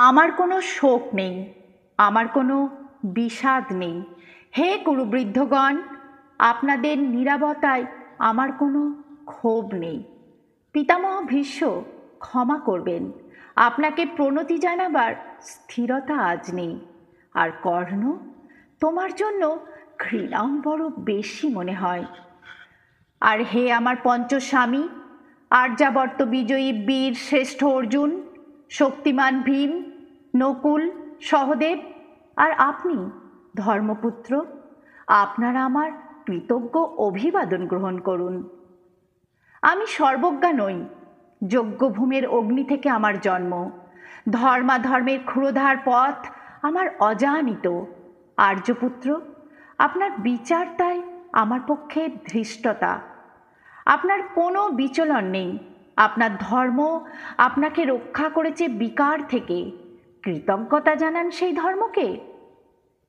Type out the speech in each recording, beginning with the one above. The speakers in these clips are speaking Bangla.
আমার কোনো শোক নেই, আমার কোনো বিষাদ নেই। হে কুরুবৃদ্ধগণ, আপনাদের নীরবতায় আমার কোনো ক্ষোভ নেই। পিতামহ ভীষ্ম, ক্ষমা করবেন, আপনাকে প্রণতি জানাবার স্থিরতা আজ নেই। আর কর্ণ, তোমার জন্য ঘৃণাও বড় বেশি মনে হয়। আর হে আমার পঞ্চস্বামী, আর্যাবর্ত বিজয়ী বীর শ্রেষ্ঠ অর্জুন, শক্তিমান ভীম, নকুল, সহদেব, আর আপনি ধর্মপুত্র, আপনারা আমার কৃতজ্ঞ অভিবাদন গ্রহণ করুন। আমি সর্বজ্ঞা নই, যজ্ঞভূমের অগ্নি থেকে আমার জন্ম। ধর্মাধর্মের ক্ষুরোধার পথ আমার অজানিত। আর্যপুত্র, আপনার বিচার তাই আমার পক্ষে ধৃষ্টতা। আপনার কোনো বিচলন নেই। আপনার ধর্ম আপনাকে রক্ষা করেছে বিকার থেকে। কৃতজ্ঞতা জানান সেই ধর্মকে।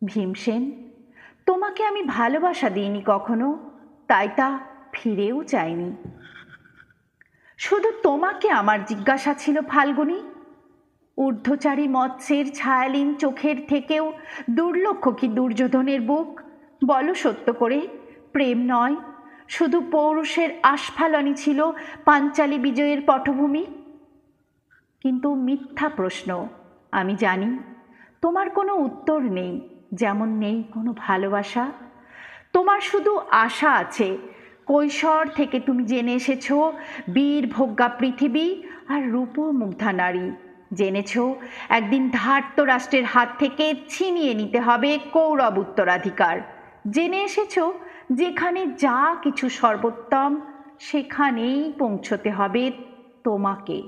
ভীমসেন, তোমাকে আমি ভালোবাসা দিইনি কখনো, তাই তা ফিরেও চাইনি। শুধু তোমাকে আমার জিজ্ঞাসা ছিল ফাল্গুনী। ঊর্ধ্বচারী মৎস্যের ছায়ালীন চোখের থেকেও দুর্লক্ষ কি দুর্যোধনের বুক? বলো সত্য করে, প্রেম নয়, শুধু পৌরুষের আস্ফালনই ছিল পাঞ্চালী বিজয়ের পটভূমি? কিন্তু মিথ্যা প্রশ্ন, আমি জানি। তোমার কোনো উত্তর নেই, যেমন নেই কোনো ভালোবাসা। তোমার শুধু আশা আছে। কৈশোর থেকে তুমি জেনে এসেছ বীর ভোগ্যা পৃথিবী আর রূপমুগ্ধা নারী। জেনেছ একদিন ধার্তরাষ্ট্রের হাত থেকে ছিনিয়ে নিতে হবে কৌরব উত্তরাধিকার। জেনে এসেছ যেখানে যা কিছু সর্বোত্তম, সেখানেই পৌঁছতে হবে তোমাকে।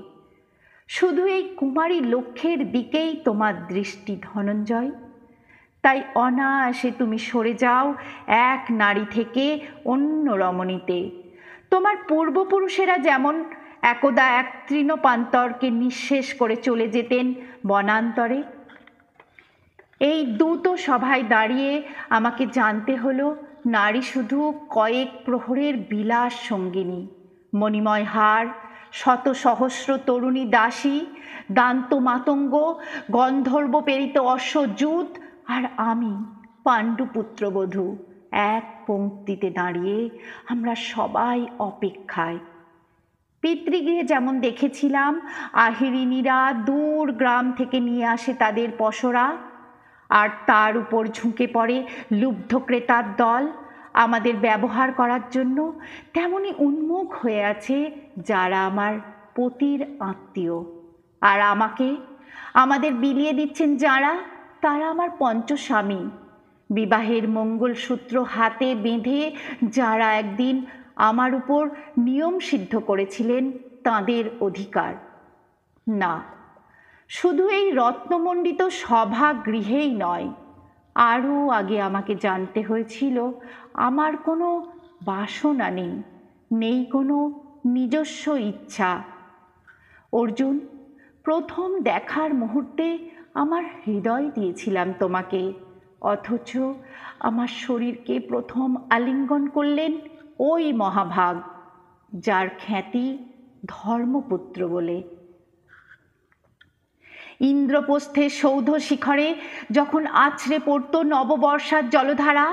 শুধু এই কুমারী লক্ষ্যের দিকেই তোমার দৃষ্টি ধনঞ্জয়। তাই অনায়াসে তুমি সরে যাও এক নারী থেকে অন্য রমণীতে। তোমার পূর্বপুরুষেরা যেমন একদা এক তৃণপ্রান্তরকে নিঃশেষ করে চলে যেতেন বনান্তরে, এই দ্রুত সভায় দাঁড়িয়ে আমাকে জানতে হলো নারী শুধু কয়েক প্রহরের বিলাস সঙ্গিনী। মণিময় হার, শত সহস্র তরুণী দাসী, দান্ত মাতঙ্গ, গন্ধর্ব প্রেরিত অশ্বযুত, আর আমি পাণ্ডুপুত্রবধূ, এক পংক্তিতে দাঁড়িয়ে আমরা সবাই অপেক্ষায়। পিতৃগৃহে যেমন দেখেছিলাম আহিরিনীরা দূর গ্রাম থেকে নিয়ে আসে তাদের পসরা, আর তার উপর ঝুঁকে পড়ে লুব্ধ ক্রেতার দল আমাদের ব্যবহার করার জন্য, তেমনি উন্মুখ হয়ে আছে যারা আমার পতির আত্মীয়। আর আমাকে আমাদের বিলিয়ে দিচ্ছেন যারা, তারা আমার পঞ্চস্বামী। বিবাহের মঙ্গলসূত্র হাতে বেঁধে যারা একদিন আমার উপর নিয়ম সিদ্ধ করেছিলেন তাঁদের অধিকার। না, শুধু এই রত্নমণ্ডিত সভাগৃহেই নয়, আরও আগে আমাকে জানতে হয়েছিল আমার কোনো বাসনা নেই, নেই কোনো নিজস্ব ইচ্ছা। অর্জুন, প্রথম দেখার মুহূর্তে আমার হৃদয় দিয়েছিলাম তোমাকে, অথচ আমার শরীরকে প্রথম আলিঙ্গন করলেন ওই মহাভাগ, যার খ্যাতি ধর্মপুত্র বলে। ইন্দ্রপ্রস্থের সৌধ শিখরে যখন আছড়ে পড়তো নববর্ষার জলধারা,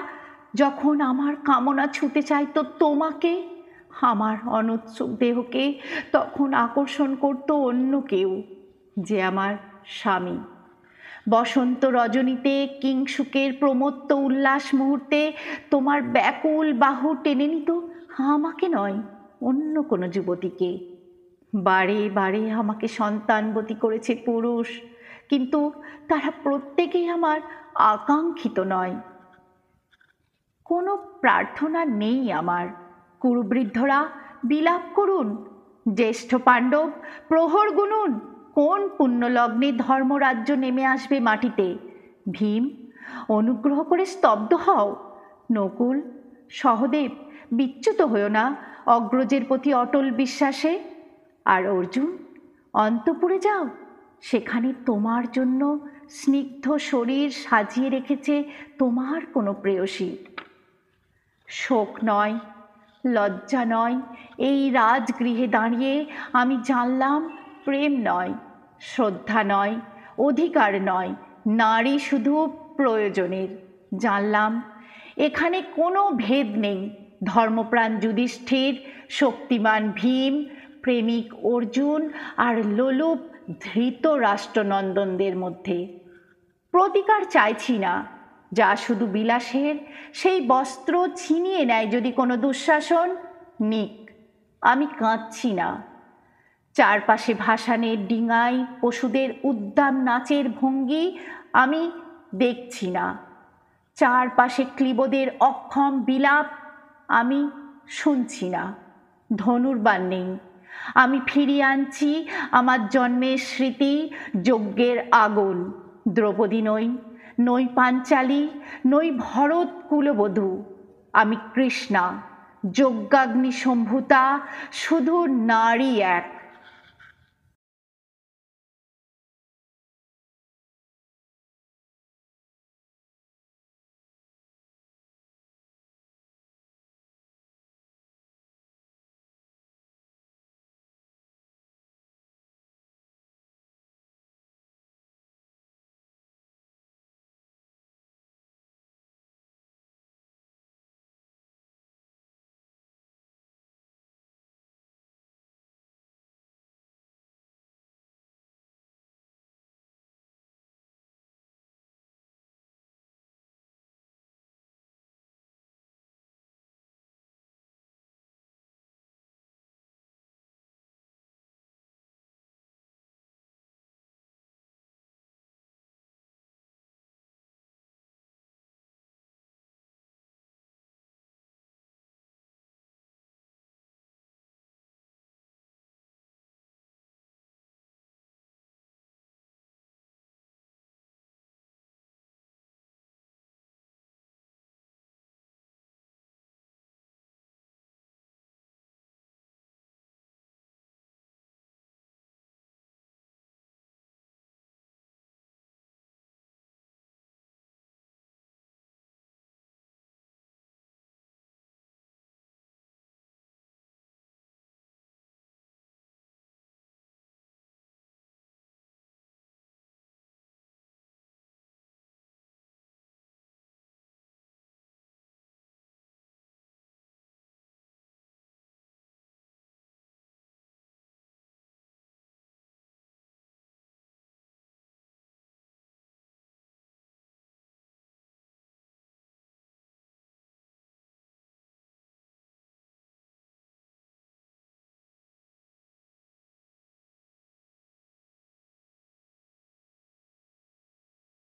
যখন আমার কামনা ছুতে চাইতো তোমাকে, আমার অনুৎসুক দেহকে তখন আকর্ষণ করতো অন্য কেউ, যে আমার স্বামী। বসন্ত রজনীতে কিংসুকের প্রমত্ত উল্লাস মুহূর্তে তোমার ব্যাকুল বাহু টেনে নিত আমাকে নয়, অন্য কোনো যুবতীকে। বারে বারে আমাকে সন্তানবতী করেছে পুরুষ, কিন্তু তারা প্রত্যেকেই আমার আকাঙ্ক্ষিত নয়। কোনো প্রার্থনা নেই আমার। কুরুবৃদ্ধরা বিলাপ করুন, জ্যেষ্ঠ পাণ্ডব প্রহর গুনুন, কোন পুণ্যলগ্নে ধর্মরাজ্য নেমে আসবে মাটিতে। ভীম, অনুগ্রহ করে স্তব্ধ হও। নকুল, সহদেব, বিচ্যুত হও না অগ্রজের প্রতি অটল বিশ্বাসে। আর অর্জুন, অন্তঃপুরে যাও, সেখানে তোমার জন্য স্নিগ্ধ শরীর সাজিয়ে রেখেছে তোমার কোনো প্রেয়সী। শোক নয়, লজ্জা নয়, এই রাজগৃহে দাঁড়িয়ে আমি জানলাম প্রেম নয়, শ্রদ্ধা নয়, অধিকার নয়, নারী শুধু প্রয়োজনের। জানলাম এখানে কোনো ভেদ নেই ধর্মপ্রাণ যুধিষ্ঠির, শক্তিমান ভীম, প্রেমিক অর্জুন আর লোলুপ ধৃতরাষ্ট্রনন্দনদের মধ্যে। প্রতিকার চাইছি না, যা শুধু বিলাসের, সেই বস্ত্র ছিনিয়ে নেয় যদি কোনো দুঃশাসন, নিক। আমি কাঁদছি না। চারপাশে ভাসানের ডিঙায় পশুদের উদ্দাম নাচের ভঙ্গি আমি দেখছি না। চারপাশে ক্লীবদের অক্ষম বিলাপ আমি শুনছি না। ধনুর্বাণ নেই। আমি ফিরিয়ে আনছি আমার জন্মের স্মৃতি, যজ্ঞের আগুন। দ্রৌপদী নই, নই পাঞ্চালী, নই ভরত কুলবধূ। আমি কৃষ্ণা, যজ্ঞাগ্নি সম্ভূতা, শুধু নারী এক।